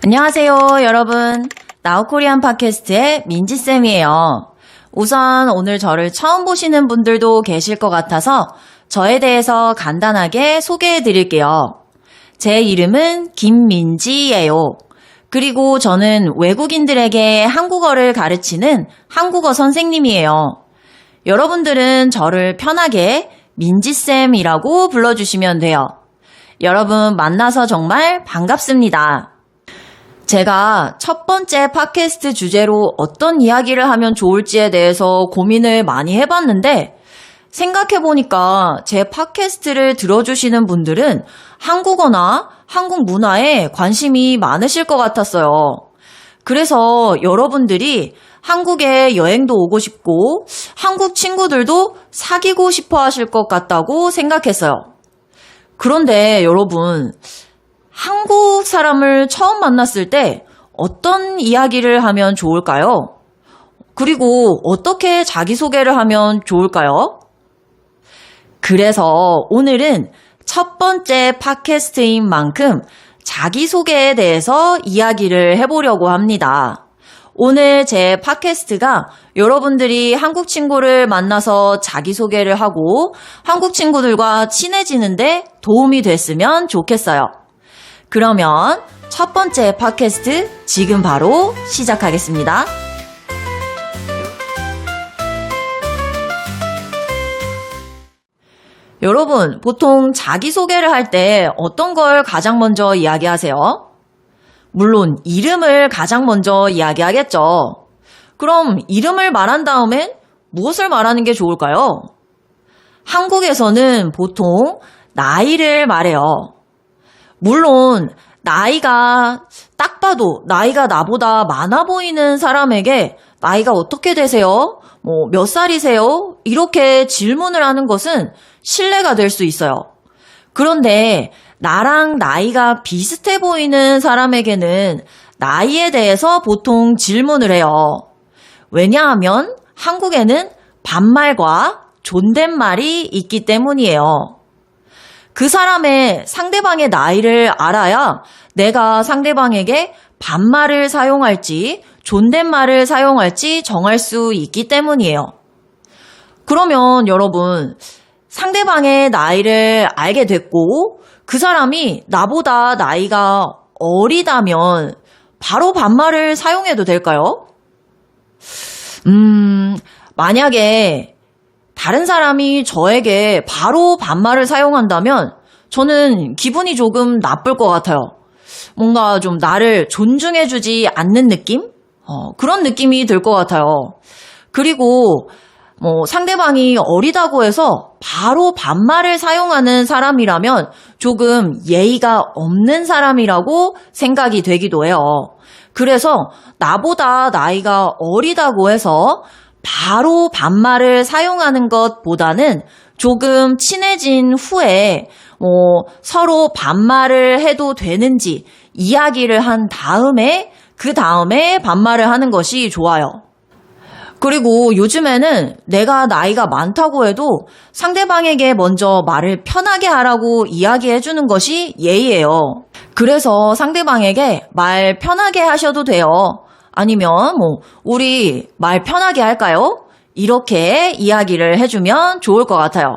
안녕하세요, 여러분. 나우코리안 팟캐스트의 민지쌤이에요. 우선 오늘 저를 처음 보시는 분들도 계실 것 같아서 저에 대해서 간단하게 소개해 드릴게요. 제 이름은 김민지예요. 그리고 저는 외국인들에게 한국어를 가르치는 한국어 선생님이에요. 여러분들은 저를 편하게 민지쌤이라고 불러주시면 돼요. 여러분 만나서 정말 반갑습니다. 제가 첫 번째 팟캐스트 주제로 어떤 이야기를 하면 좋을지에 대해서 고민을 많이 해봤는데 생각해보니까 제 팟캐스트를 들어주시는 분들은 한국어나 한국 문화에 관심이 많으실 것 같았어요. 그래서 여러분들이 한국에 여행도 오고 싶고 한국 친구들도 사귀고 싶어 하실 것 같다고 생각했어요. 그런데 여러분, 한국 사람을 처음 만났을 때 어떤 이야기를 하면 좋을까요? 그리고 어떻게 자기소개를 하면 좋을까요? 그래서 오늘은 첫 번째 팟캐스트인 만큼 자기소개에 대해서 이야기를 해보려고 합니다. 오늘 제 팟캐스트가 여러분들이 한국 친구를 만나서 자기소개를 하고 한국 친구들과 친해지는데 도움이 됐으면 좋겠어요. 그러면 첫 번째 팟캐스트 지금 바로 시작하겠습니다. 여러분, 보통 자기소개를 할 때 어떤 걸 가장 먼저 이야기하세요? 물론 이름을 가장 먼저 이야기하겠죠. 그럼 이름을 말한 다음엔 무엇을 말하는 게 좋을까요? 한국에서는 보통 나이를 말해요. 물론 나이가 딱 봐도 나이가 나보다 많아 보이는 사람에게 나이가 어떻게 되세요? 몇 살이세요? 이렇게 질문을 하는 것은 실례가 될 수 있어요. 그런데 나랑 나이가 비슷해 보이는 사람에게는 나이에 대해서 보통 질문을 해요. 왜냐하면 한국에는 반말과 존댓말이 있기 때문이에요. 그 사람의 상대방의 나이를 알아야 내가 상대방에게 반말을 사용할지 존댓말을 사용할지 정할 수 있기 때문이에요. 그러면 여러분, 상대방의 나이를 알게 됐고 그 사람이 나보다 나이가 어리다면 바로 반말을 사용해도 될까요? 만약에 다른 사람이 저에게 바로 반말을 사용한다면 저는 기분이 조금 나쁠 것 같아요. 뭔가 좀 나를 존중해주지 않는 느낌? 그런 느낌이 들 것 같아요. 그리고 상대방이 어리다고 해서 바로 반말을 사용하는 사람이라면 조금 예의가 없는 사람이라고 생각이 되기도 해요. 그래서 나보다 나이가 어리다고 해서 바로 반말을 사용하는 것보다는 조금 친해진 후에 서로 반말을 해도 되는지 이야기를 한 다음에 그 다음에 반말을 하는 것이 좋아요. 그리고 요즘에는 내가 나이가 많다고 해도 상대방에게 먼저 말을 편하게 하라고 이야기해 주는 것이 예의예요. 그래서 상대방에게 말 편하게 하셔도 돼요. 아니면 우리 말 편하게 할까요? 이렇게 이야기를 해주면 좋을 것 같아요.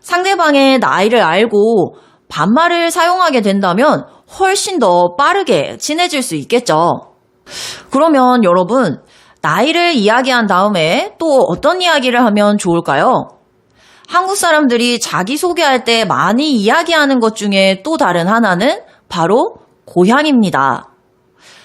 상대방의 나이를 알고 반말을 사용하게 된다면 훨씬 더 빠르게 친해질 수 있겠죠. 그러면 여러분, 나이를 이야기한 다음에 또 어떤 이야기를 하면 좋을까요? 한국 사람들이 자기소개할 때 많이 이야기하는 것 중에 또 다른 하나는 바로 고향입니다.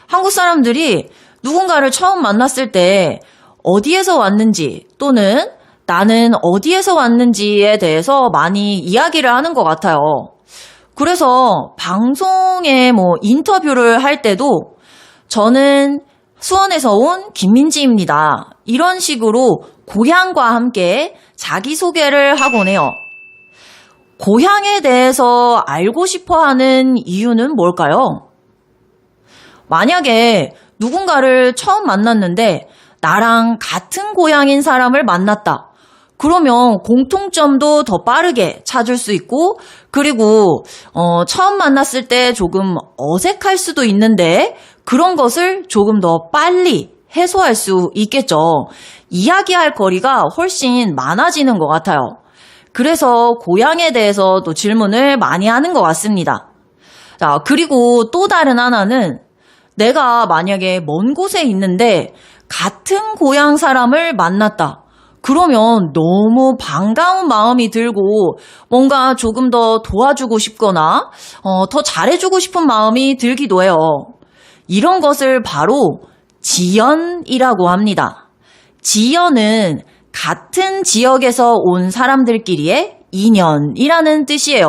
한국 사람들이 누군가를 처음 만났을 때 어디에서 왔는지 또는 나는 어디에서 왔는지에 대해서 많이 이야기를 하는 것 같아요. 그래서 방송에 인터뷰를 할 때도 저는 수원에서 온 김민지입니다. 이런 식으로 고향과 함께 자기소개를 하곤 해요. 고향에 대해서 알고 싶어 하는 이유는 뭘까요? 만약에 누군가를 처음 만났는데 나랑 같은 고향인 사람을 만났다. 그러면 공통점도 더 빠르게 찾을 수 있고, 그리고 처음 만났을 때 조금 어색할 수도 있는데 그런 것을 조금 더 빨리 해소할 수 있겠죠. 이야기할 거리가 훨씬 많아지는 것 같아요. 그래서 고향에 대해서 또 질문을 많이 하는 것 같습니다. 자, 그리고 또 다른 하나는 내가 만약에 먼 곳에 있는데 같은 고향 사람을 만났다. 그러면 너무 반가운 마음이 들고 뭔가 조금 더 도와주고 싶거나 더 잘해주고 싶은 마음이 들기도 해요. 이런 것을 바로 지연이라고 합니다. 지연은 같은 지역에서 온 사람들끼리의 인연이라는 뜻이에요.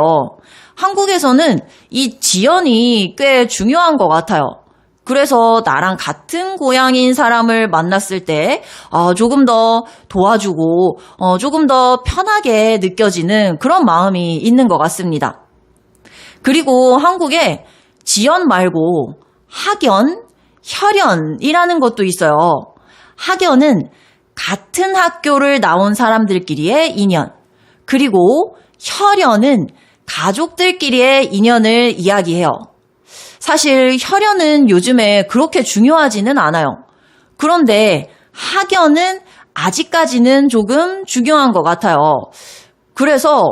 한국에서는 이 지연이 꽤 중요한 것 같아요. 그래서 나랑 같은 고향인 사람을 만났을 때 조금 더 도와주고 조금 더 편하게 느껴지는 그런 마음이 있는 것 같습니다. 그리고 한국에 지연 말고 학연, 혈연이라는 것도 있어요. 학연은 같은 학교를 나온 사람들끼리의 인연, 그리고 혈연은 가족들끼리의 인연을 이야기해요. 사실 혈연은 요즘에 그렇게 중요하지는 않아요. 그런데 학연은 아직까지는 조금 중요한 것 같아요. 그래서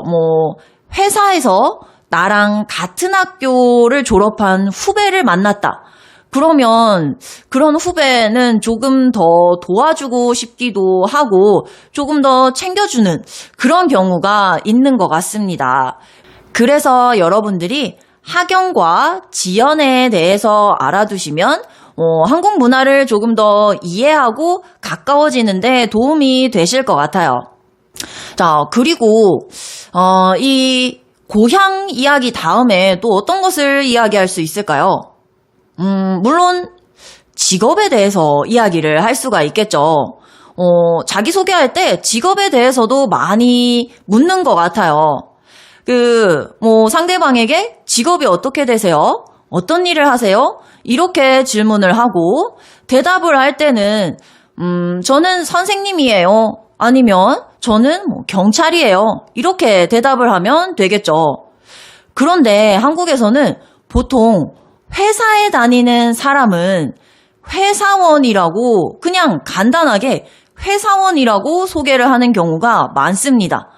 회사에서 나랑 같은 학교를 졸업한 후배를 만났다. 그러면 그런 후배는 조금 더 도와주고 싶기도 하고 조금 더 챙겨주는 그런 경우가 있는 것 같습니다. 그래서 여러분들이 학연과 지연에 대해서 알아두시면 한국 문화를 조금 더 이해하고 가까워지는데 도움이 되실 것 같아요. 자, 그리고 이 고향 이야기 다음에 또 어떤 것을 이야기할 수 있을까요? 물론 직업에 대해서 이야기를 할 수가 있겠죠. 자기소개할 때 직업에 대해서도 많이 묻는 것 같아요. 상대방에게 직업이 어떻게 되세요? 어떤 일을 하세요? 이렇게 질문을 하고 대답을 할 때는 저는 선생님이에요. 아니면 저는 경찰이에요. 이렇게 대답을 하면 되겠죠. 그런데 한국에서는 보통 회사에 다니는 사람은 회사원이라고 그냥 간단하게 회사원이라고 소개를 하는 경우가 많습니다.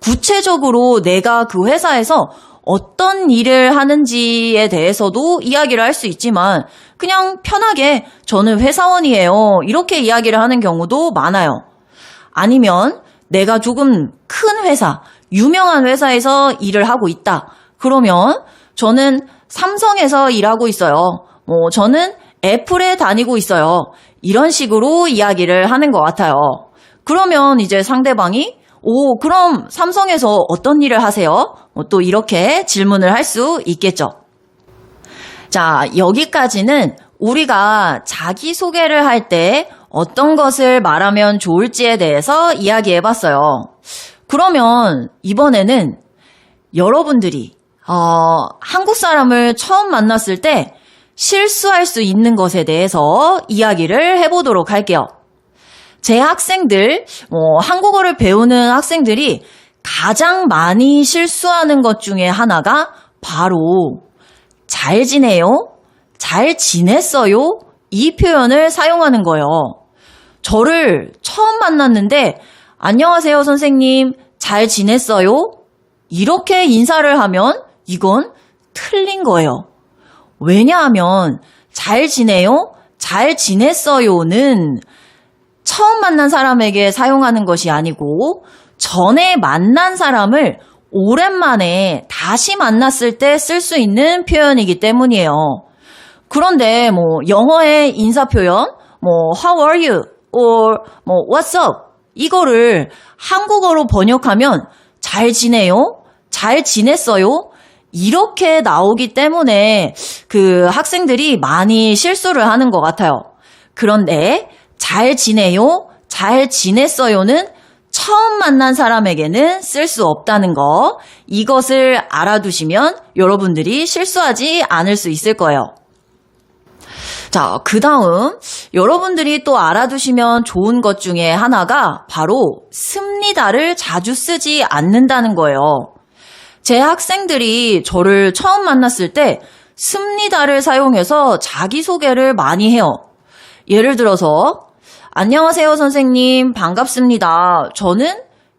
구체적으로 내가 그 회사에서 어떤 일을 하는지에 대해서도 이야기를 할 수 있지만 그냥 편하게 저는 회사원이에요. 이렇게 이야기를 하는 경우도 많아요. 아니면 내가 조금 큰 회사, 유명한 회사에서 일을 하고 있다. 그러면 저는 삼성에서 일하고 있어요. 저는 애플에 다니고 있어요. 이런 식으로 이야기를 하는 것 같아요. 그러면 이제 상대방이 그럼 삼성에서 어떤 일을 하세요? 또 이렇게 질문을 할 수 있겠죠. 자, 여기까지는 우리가 자기소개를 할 때 어떤 것을 말하면 좋을지에 대해서 이야기해봤어요. 그러면 이번에는 여러분들이 한국 사람을 처음 만났을 때 실수할 수 있는 것에 대해서 이야기를 해보도록 할게요. 제 학생들, 한국어를 배우는 학생들이 가장 많이 실수하는 것 중에 하나가 바로 잘 지내요? 잘 지냈어요? 이 표현을 사용하는 거예요. 저를 처음 만났는데 안녕하세요 선생님, 잘 지냈어요? 이렇게 인사를 하면 이건 틀린 거예요. 왜냐하면 잘 지내요? 잘 지냈어요는 처음 만난 사람에게 사용하는 것이 아니고 전에 만난 사람을 오랜만에 다시 만났을 때 쓸 수 있는 표현이기 때문이에요. 그런데 영어의 인사 표현, how are you? or what's up? 이거를 한국어로 번역하면 잘 지내요? 잘 지냈어요? 이렇게 나오기 때문에 그 학생들이 많이 실수를 하는 것 같아요. 그런데 잘 지내요? 잘 지냈어요는 처음 만난 사람에게는 쓸 수 없다는 거, 이것을 알아두시면 여러분들이 실수하지 않을 수 있을 거예요. 자, 그 다음 여러분들이 또 알아두시면 좋은 것 중에 하나가 바로 습니다를 자주 쓰지 않는다는 거예요. 제 학생들이 저를 처음 만났을 때 습니다를 사용해서 자기소개를 많이 해요. 예를 들어서 안녕하세요 선생님 반갑습니다. 저는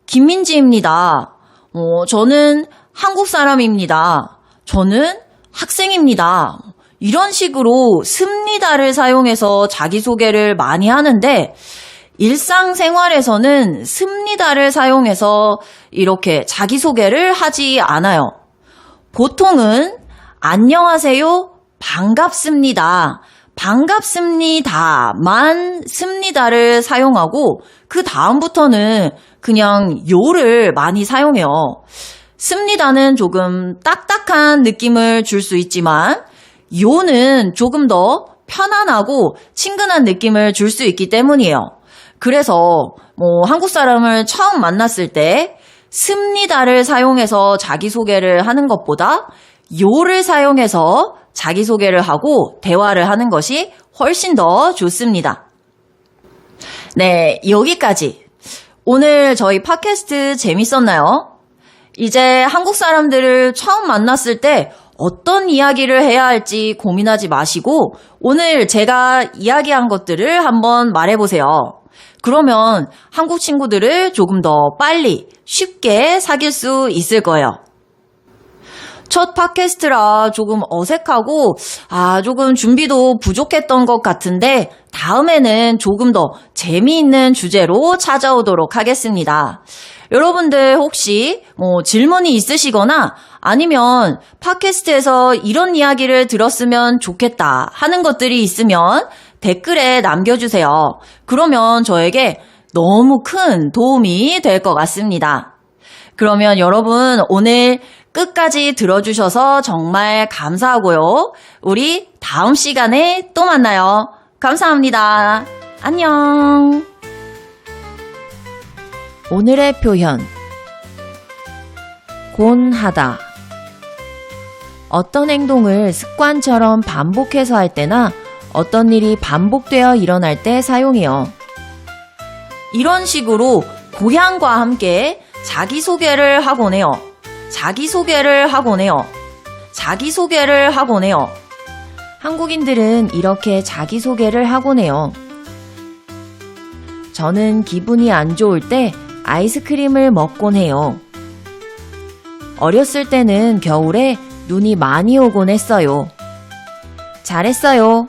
김민지입니다. 저는 한국 사람입니다. 저는 학생입니다. 이런 식으로 습니다를 사용해서 자기소개를 많이 하는데 일상생활에서는 습니다를 사용해서 이렇게 자기소개를 하지 않아요. 보통은 안녕하세요, 반갑습니다, 반갑습니다만 습니다를 사용하고 그 다음부터는 그냥 요를 많이 사용해요. 습니다는 조금 딱딱한 느낌을 줄 수 있지만 요는 조금 더 편안하고 친근한 느낌을 줄 수 있기 때문이에요. 그래서 한국 사람을 처음 만났을 때 습니다를 사용해서 자기소개를 하는 것보다 요를 사용해서 자기소개를 하고 대화를 하는 것이 훨씬 더 좋습니다. 네, 여기까지. 오늘 저희 팟캐스트 재밌었나요? 이제 한국 사람들을 처음 만났을 때 어떤 이야기를 해야 할지 고민하지 마시고 오늘 제가 이야기한 것들을 한번 말해보세요. 그러면 한국 친구들을 조금 더 빨리 쉽게 사귈 수 있을 거예요. 첫 팟캐스트라 조금 어색하고 조금 준비도 부족했던 것 같은데 다음에는 조금 더 재미있는 주제로 찾아오도록 하겠습니다. 여러분들 혹시 질문이 있으시거나 아니면 팟캐스트에서 이런 이야기를 들었으면 좋겠다 하는 것들이 있으면 댓글에 남겨주세요. 그러면 저에게 너무 큰 도움이 될 것 같습니다. 그러면 여러분 오늘 끝까지 들어주셔서 정말 감사하고요. 우리 다음 시간에 또 만나요. 감사합니다. 안녕. 오늘의 표현 곤하다. 어떤 행동을 습관처럼 반복해서 할 때나 어떤 일이 반복되어 일어날 때 사용해요. 이런 식으로 고향과 함께 자기소개를 하곤 해요. 자기소개를 하곤 해요. 자기소개를 하곤 해요. 한국인들은 이렇게 자기소개를 하곤 해요. 저는 기분이 안 좋을 때 아이스크림을 먹곤 해요. 어렸을 때는 겨울에 눈이 많이 오곤 했어요. 잘했어요.